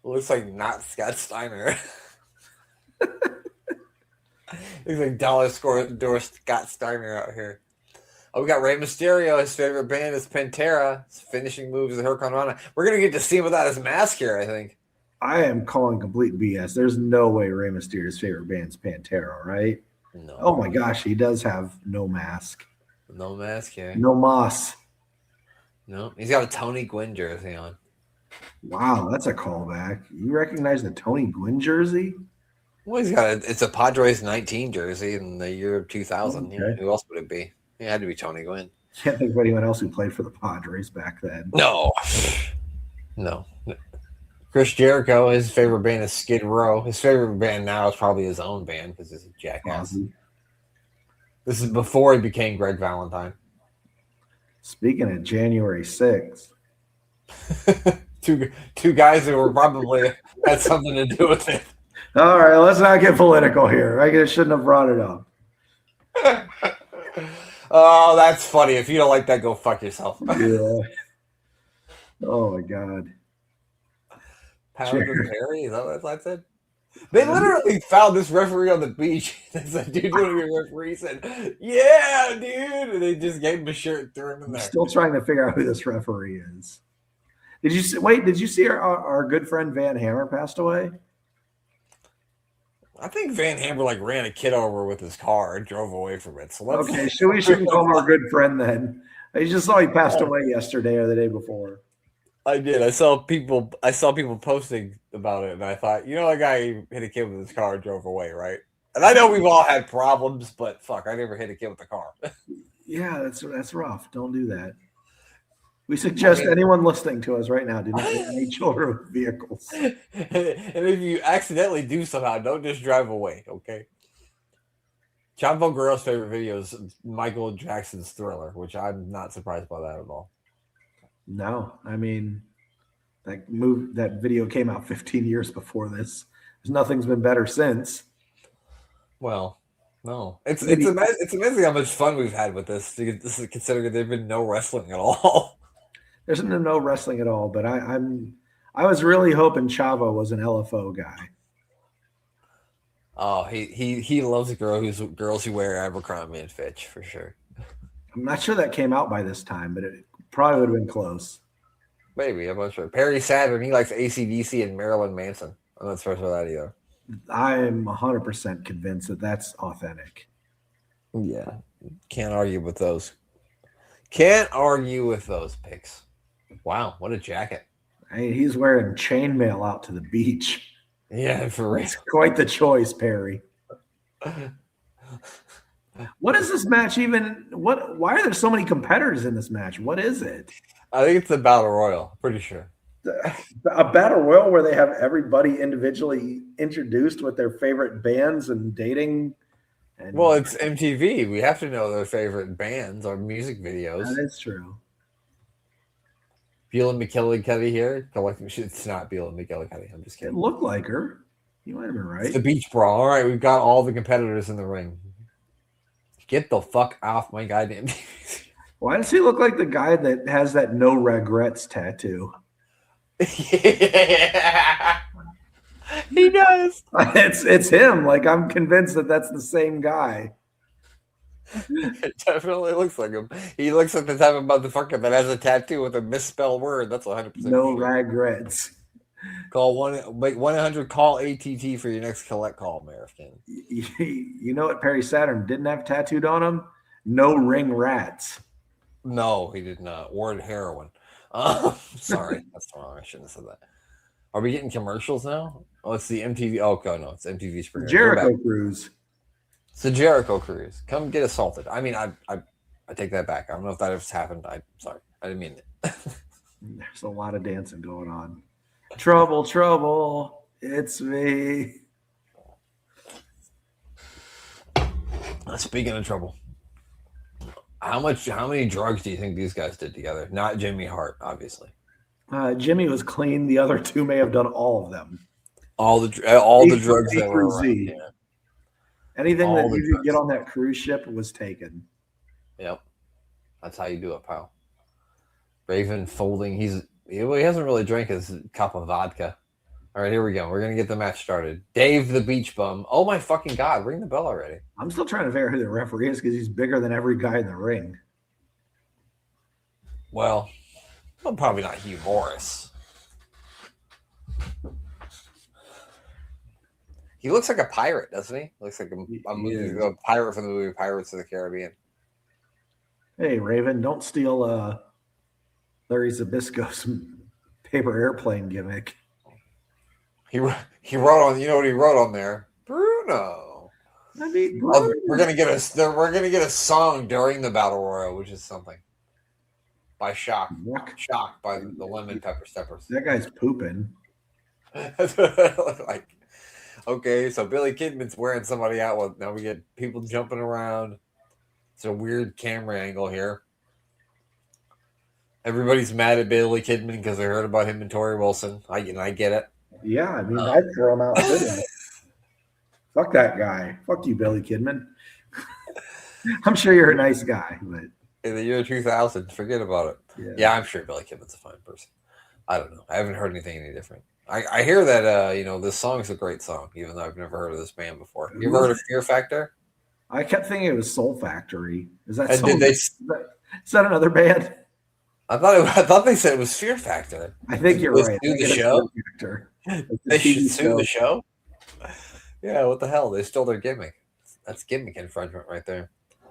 Looks like not Scott Steiner. Looks like dollar store Scott Steiner out here. Oh, we got Rey Mysterio. His favorite band is Pantera. His finishing moves is Hurricane Rana. We're going to get to see him without his mask here, I think. I am calling complete BS. There's no way Rey Mysterio's favorite band's Pantera, right? No. Oh my gosh, he does have no mask. No mask here. No moss. No, he's got a Tony Gwynn jersey on. Wow, that's a callback. You recognize the Tony Gwynn jersey? Well, it's a Padres 19 jersey in the year of 2000. Okay. Yeah, who else would it be? It had to be Tony Gwynn. Can't think of anyone else who played for the Padres back then. No. Chris Jericho, his favorite band is Skid Row. His favorite band now is probably his own band because he's a jackass. This is before he became Greg Valentine. Speaking of January 6th. two guys who were probably had something to do with it. All right, let's not get political here. I shouldn't have brought it up. Oh, that's funny. If you don't like that, go fuck yourself. Yeah. Oh, my God. Pound of Perry? Is that what I said? They literally found this referee on the beach. They said, dude, you want to be a referee? He said, yeah, dude. And they just gave him a shirt and threw him in there. I'm still trying to figure out who this referee is. Did you see our good friend Van Hammer passed away? I think Van Hammer ran a kid over with his car and drove away from it. So okay, so we shouldn't call him our good friend then. I just saw he passed away yesterday or the day before. I did. I saw people posting about it, and I thought, that guy hit a kid with his car and drove away, right? And I know we've all had problems, but fuck, I never hit a kid with a car. Yeah, that's rough. Don't do that. We suggest anyone listening to us right now do not get any children with vehicles. And if you accidentally do somehow, don't just drive away, okay? Chavo Guerrero's favorite video is Michael Jackson's Thriller, which I'm not surprised by that at all. No, I mean, that video came out 15 years before this. Nothing's been better since. Well, no, it's amazing how much fun we've had with this. Considering there's been no wrestling at all. There's no wrestling at all, but I was really hoping Chavo was an LFO guy. Oh, he loves girls who wear Abercrombie and Fitch for sure. I'm not sure that came out by this time, but it probably would have been close. Maybe, I'm not sure. Perry Saturn, he likes AC/DC and Marilyn Manson. I'm not sure for that either. I am 100% convinced that that's authentic. Yeah, can't argue with those. Can't argue with those picks. Wow, what a jacket! I mean, he's wearing chainmail out to the beach. Yeah, for real. It's quite the choice, Perry. What is this match even? Why are there so many competitors in this match? What is it? I think it's the Battle Royal. Pretty sure. A Battle Royal where they have everybody individually introduced with their favorite bands and dating. Well, it's MTV. We have to know their favorite bands or music videos. That is true. Beulah McGillicuddy here. It's not Beulah McGillicuddy. I'm just kidding. It looked like her. You might have been right. It's the Beach Brawl. All right, we've got all the competitors in the ring. Get the fuck off my goddamn TV. Why does he look like the guy that has that no regrets tattoo? Yeah. He does. It's him. Like, I'm convinced that that's the same guy. It definitely looks like him. He looks like the type of motherfucker that has a tattoo with a misspelled word. That's 100%. No regrets. Call 1-800 call ATT for your next collect call, American. You know what Perry Saturn didn't have tattooed on him? No ring rats. No, he did not. Word heroin. Sorry, that's wrong. I shouldn't have said that. Are we getting commercials now? Oh, it's the MTV. Oh, no, it's MTV Spring Break. Jericho Cruise. It's the Jericho Cruise. Come get assaulted. I mean, I take that back. I don't know if that ever happened. I'm sorry. I didn't mean it. There's a lot of dancing going on. Trouble, trouble. It's me. Speaking of trouble, how many drugs do you think these guys did together? Not Jimmy Hart, obviously. Jimmy was clean. The other two may have done all of them. All the drugs that were around, yeah. Anything that you could get on that cruise ship was taken. Yep, that's how you do it, pal. Raven folding. He hasn't really drank his cup of vodka. All right, here we go. We're gonna get the match started. Dave the Beach Bum. Oh my fucking god! Ring the bell already. I'm still trying to figure out who the referee is because he's bigger than every guy in the ring. Well, probably not Hugh Morris. He looks like a pirate, doesn't he? Looks like a pirate from the movie Pirates of the Caribbean. Hey, Raven, don't steal Larry Zbyszko's paper airplane gimmick. He wrote on. You know what he wrote on there? Bruno. I mean, Bruno. We're gonna get a song during the Battle Royal, which is something. By Shock by the Lemon Pepper Steppers. That guy's pooping. That's what it looked like. Okay, so Billy Kidman's wearing somebody out. Well, now we get people jumping around. It's a weird camera angle here. Everybody's mad at Billy Kidman because they heard about him and Tori Wilson. I get it. Yeah, I mean, I'd throw him out. Fuck that guy. Fuck you, Billy Kidman. I'm sure you're a nice guy, but in the year 2000, forget about it. Yeah, I'm sure Billy Kidman's a fine person. I don't know. I haven't heard anything any different. I hear that this song's a great song, even though I've never heard of this band before. You ever heard of Fear Factor? I kept thinking it was Soul Factory. Is that is that another band? I thought they said it was Fear Factor. I think you're right. Sue the show. They should sue the show. Yeah, what the hell? They stole their gimmick. That's gimmick infringement right there.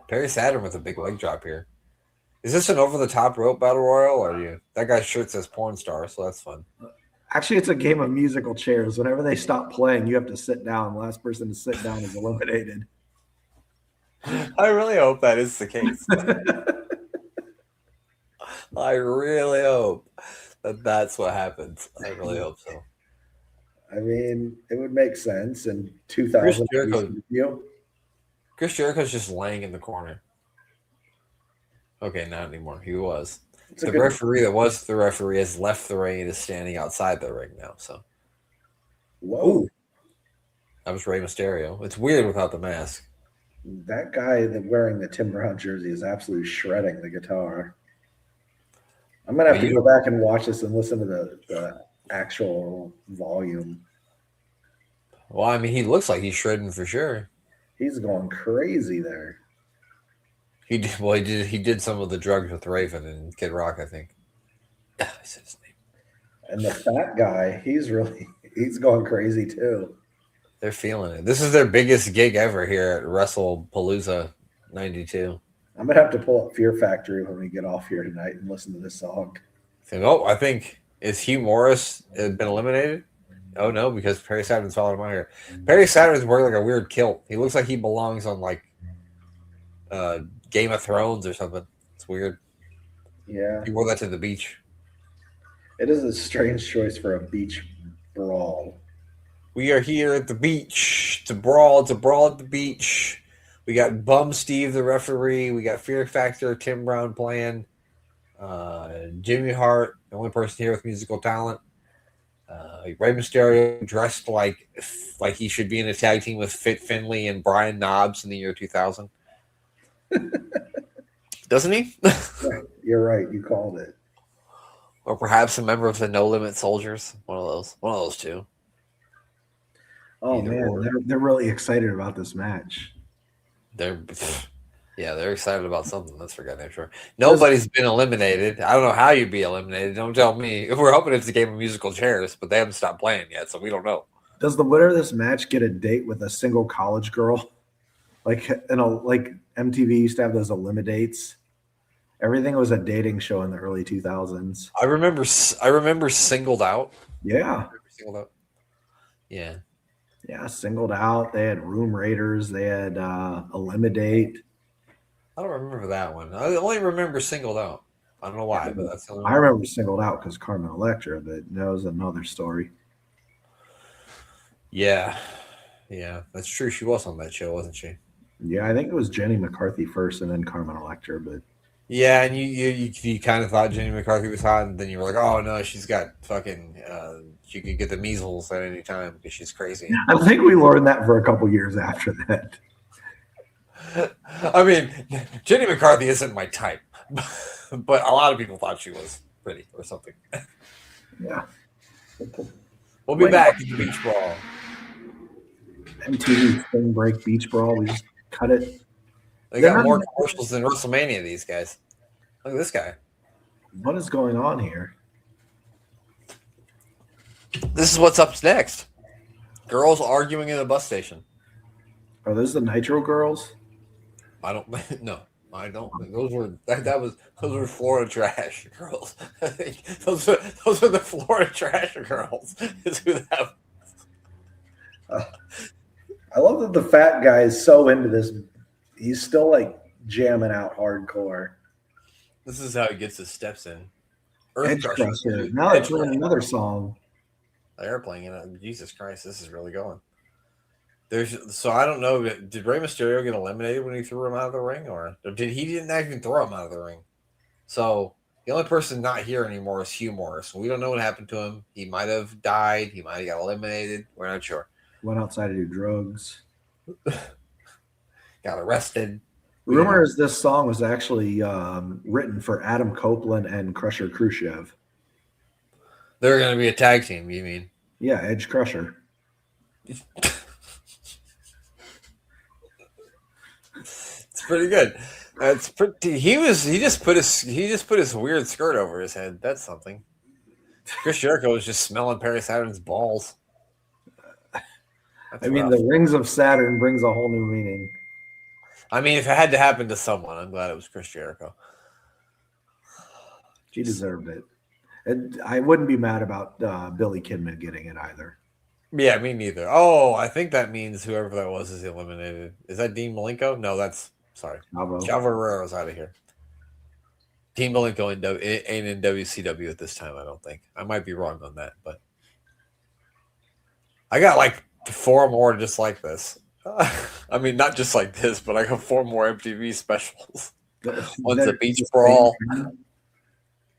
Perry Saturn with a big leg drop here. Is this an over-the-top rope battle royal, or that guy's shirt says porn star, so that's fun. Actually, it's a game of musical chairs. Whenever they stop playing, you have to sit down. The last person to sit down is eliminated. I really hope that is the case. I really hope that that's what happens. I really hope so. I mean, it would make sense in Chris 2000 Jericho, WCW. Chris Jericho's just laying in the corner. Okay, not anymore. He was. It's a The good. referee that was the referee has left the ring and is standing outside the ring now. So, Whoa, that was Rey Mysterio. It's weird without the mask. that guy that wearing the Tim Brown jersey is absolutely shredding the guitar. I'm gonna have to go back and watch this and listen to the actual volume. Well, I mean, he looks like he's shredding for sure. He's going crazy there. He did. Well, he did some of the drugs with Raven and Kid Rock, I think. I said his name. And the fat guy, he's going crazy too. They're feeling it. This is their biggest gig ever here at WrestlePalooza '92. I'm gonna have to pull up Fear Factory when we get off here tonight and listen to this song. I think is Hugh Morris been eliminated? Oh no, because Perry Saturn's followed him out here. Perry Saturn's wearing like a weird kilt. He looks like he belongs on like Game of Thrones or something. It's weird. Yeah, He wore that to the beach. it is a strange choice for a beach brawl. We are here at the beach to brawl at the beach. We got Bum Steve, the referee. We got Fear Factor, Tim Brown playing. Jimmy Hart, the only person here with musical talent. Rey Mysterio dressed like he should be in a tag team with Fit Finley and Brian Knobbs in the year 2000. Doesn't he? You're right. You called it. Or perhaps a member of the No Limit Soldiers. One of those two. Oh man, they're really excited about this match. They're excited about something. That's for goddamn sure. Nobody's been eliminated. I don't know how you'd be eliminated. Don't tell me. We're hoping it's a game of musical chairs, but they haven't stopped playing yet, so we don't know. Does the winner of this match get a date with a single college girl? Like MTV used to have those eliminates. Everything was a dating show in the early 2000s. I remember Singled Out. Yeah. Singled Out. Yeah. Yeah, Singled Out. They had Room Raiders. They had Eliminate. I don't remember that one. I only remember Singled Out. I don't know why, but that's the only one. I remember Singled Out because Carmen Electra, but that was another story. Yeah. Yeah, that's true. She was on that show, wasn't she? Yeah, I think it was Jenny McCarthy first and then Carmen Electra, but yeah, and you kind of thought Jenny McCarthy was hot, and then you were like, oh no, she's got fucking she could get the measles at any time because she's crazy. I think we learned that for a couple years after that. I mean, Jenny McCarthy isn't my type, but a lot of people thought she was pretty or something. Yeah. We'll be back in the Beach Brawl. MTV Spring Break Beach Brawl. We just cut it. They got more commercials than WrestleMania, these guys. Look at this guy. What is going on here? This is what's up next. Girls arguing in a bus station. Are those the Nitro girls? I don't no. I don't think those were Florida Trash girls. I think those are the Florida Trash girls. Is who that was. I love that the fat guy is so into this. He's still like jamming out hardcore. This is how he gets his steps in. Edge Crusher. Now they're playing another song. They are playing it. Jesus Christ, this is really going. So I don't know. Did Rey Mysterio get eliminated when he threw him out of the ring, or he didn't even throw him out of the ring? So the only person not here anymore is Hugh Morris. We don't know what happened to him. He might have died. He might have got eliminated. We're not sure. Went outside to do drugs. Got arrested. Rumor is this song was actually written for Adam Copeland and Crusher Khrushchev. They're going to be a tag team, you mean? Yeah, Edge Crusher. It's pretty good. It's pretty. He just put his weird skirt over his head. That's something. Chris Jericho was just smelling Perry Saturn's balls. I mean, the rings of Saturn brings a whole new meaning. I mean, if it had to happen to someone, I'm glad it was Chris Jericho. She deserved it. And I wouldn't be mad about Billy Kidman getting it either. Yeah, me neither. Oh, I think that means whoever that was is eliminated. Is that Dean Malenko? No, that's sorry. Bravo. Chavo Guerrero's out of here. Dean Malenko ain't in WCW at this time, I don't think. I might be wrong on that, but I got like 4 more just like this. I mean, not just like this, but I got 4 more MTV specials. One's a beach brawl.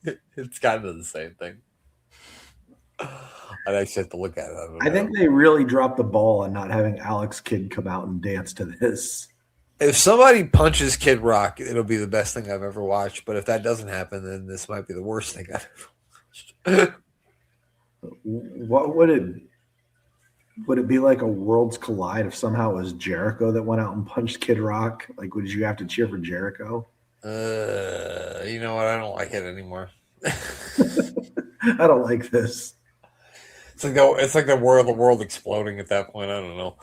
It's kind of the same thing. I'd actually have to look at it. I think they really dropped the ball on not having Alex Kidd come out and dance to this. If somebody punches Kid Rock, it'll be the best thing I've ever watched. But if that doesn't happen, then this might be the worst thing I've ever watched. What would it be like a worlds collide if somehow it was Jericho that went out and punched Kid Rock? Like, would you have to cheer for Jericho? You know what? I don't like it anymore. I don't like this. It's like the world exploding at that point. I don't know.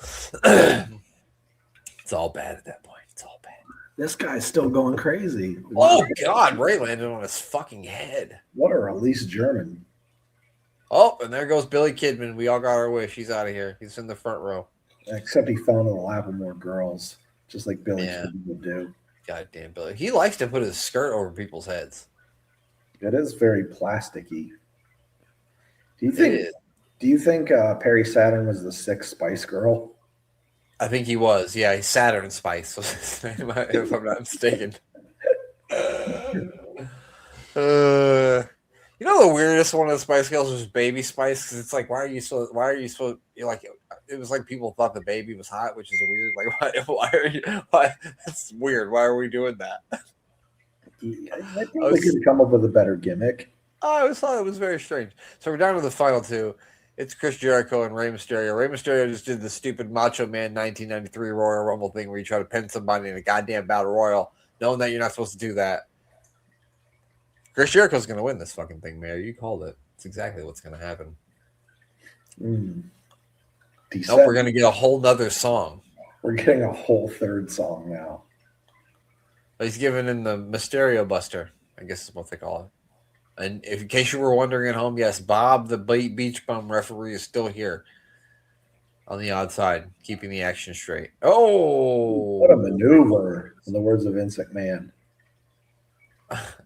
It's all bad at that point. It's all bad. This guy's still going crazy. Oh God, Ray landed on his fucking head. What a release German. Oh, and there goes Billy Kidman. We all got our wish. He's out of here. He's in the front row. Except he fell into the lap of more girls, just like Billy Kidman would do. Goddamn Billy. He likes to put his skirt over people's heads. It is very plasticky. Do you think Perry Saturn was the 6th Spice Girl? I think he was. Yeah, he's Saturn Spice was his name, if I'm not mistaken. You know the weirdest one of the Spice Girls was Baby Spice, because it's like, why are you supposed like it was like people thought the baby was hot, which is weird. Like why that's weird. Why are we doing that? I think we could come up with a better gimmick. I always thought it was very strange. So we're down to the final 2. It's Chris Jericho and Rey Mysterio. Rey Mysterio just did the stupid Macho Man 1993 Royal Rumble thing where you try to pin somebody in a goddamn battle royal, knowing that you're not supposed to do that. Chris Jericho's going to win this fucking thing, Mayor. You called it. It's exactly what's going to happen. Nope, we're going to get a whole nother song. We're getting a whole 3rd song now. He's giving in the Mysterio Buster, I guess is what they call it. And in case you were wondering at home, yes, Bob, the beach bum referee, is still here on the outside, keeping the action straight. Oh! What a maneuver, in the words of Vince McMahon.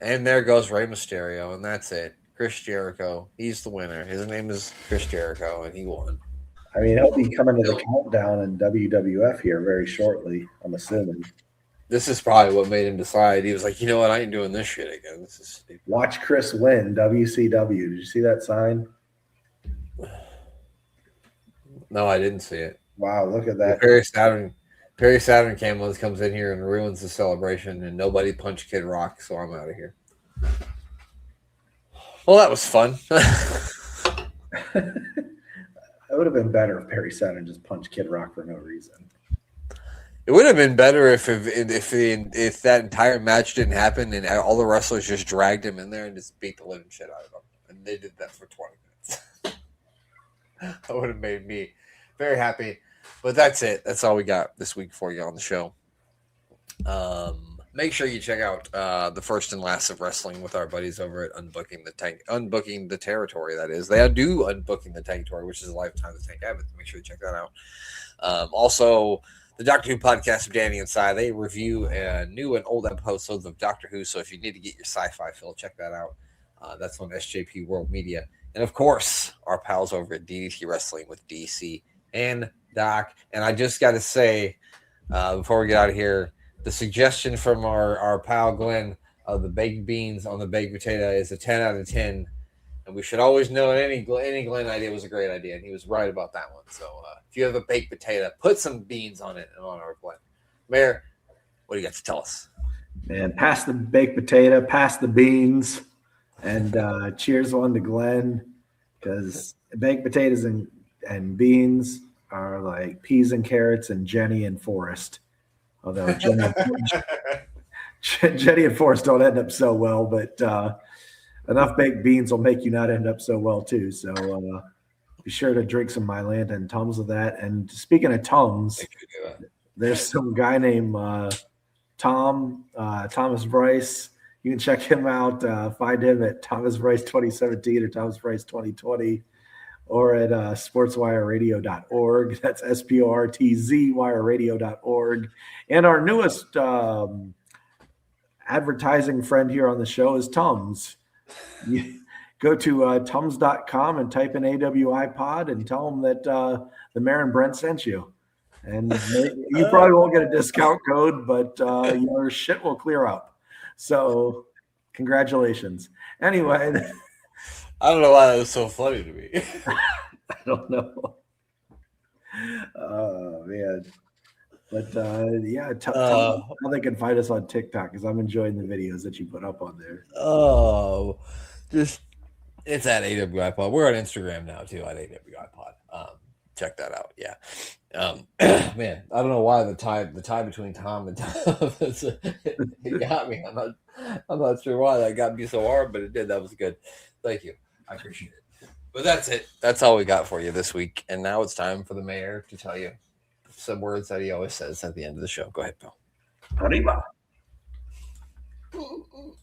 And there goes Rey Mysterio, and that's it. Chris Jericho, he's the winner. His name is Chris Jericho, and he won. I mean, he'll be coming to the countdown in WWF here very shortly, I'm assuming. This is probably what made him decide. He was like, you know what? I ain't doing this shit again. This is stupid. Watch Chris win, WCW. Did you see that sign? No, I didn't see it. Wow, look at that. Perry Saturn comes in here and ruins the celebration, and nobody punched Kid Rock, so I'm out of here. Well, that was fun. It would have been better if Perry Saturn just punched Kid Rock for no reason. It would have been better if that entire match didn't happen and all the wrestlers just dragged him in there and just beat the living shit out of him. And they did that for 20 minutes. That would have made me very happy. But that's it. That's all we got this week for you on the show. Make sure you check out the first and last of wrestling with our buddies over at Unbooking the Territory. That is, they do Unbooking the Territory, which is a Lifetime of Tank Abbott. Make sure you check that out. Also, the Doctor Who podcast of Danny and Cy, they review new and old episodes of Doctor Who. So if you need to get your sci-fi fill, check that out. That's on SJP World Media. And of course, our pals over at DDT Wrestling with DC and Doc. And I just got to say, before we get out of here, the suggestion from our pal Glenn of the baked beans on the baked potato is a 10 out of 10. And we should always know any Glenn idea was a great idea. And he was right about that one. So if you have a baked potato, put some beans on it and on our Glenn. Mayor, what do you got to tell us? Man, pass the baked potato, pass the beans, and cheers one to Glenn, because baked potatoes and beans are like peas and carrots and Jenny and Forrest. Although Jenny and Forrest don't end up so well, but enough baked beans will make you not end up so well too. So be sure to drink some Mylanta and Tums of that. And speaking of Tums, there's some guy named Thomas Bryce. You can check him out. Find him at Thomas Bryce 2017 or Thomas Bryce 2020 or at sportswireradio.org. That's SPORTZ wireradio.org. And our newest advertising friend here on the show is Tums. You go to Tums.com and type in AWIPod and tell them that the mayor and Brent sent you. And you probably won't get a discount code, but your shit will clear up. So congratulations. Anyway. I don't know why that was so funny to me. I don't know. Oh, man. But tell them how they can find us on TikTok, because I'm enjoying the videos that you put up on there. Oh, it's at AWIPod. We're on Instagram now too at AWIPod. Check that out. Yeah. Man, I don't know why the tie between Tom and Tom it got me. I'm not sure why that got me so hard, but it did. That was good. Thank you. I appreciate it. But that's it. That's all we got for you this week. And now it's time for the mayor to tell you some words that he always says at the end of the show. Go ahead, Bill. Arriba.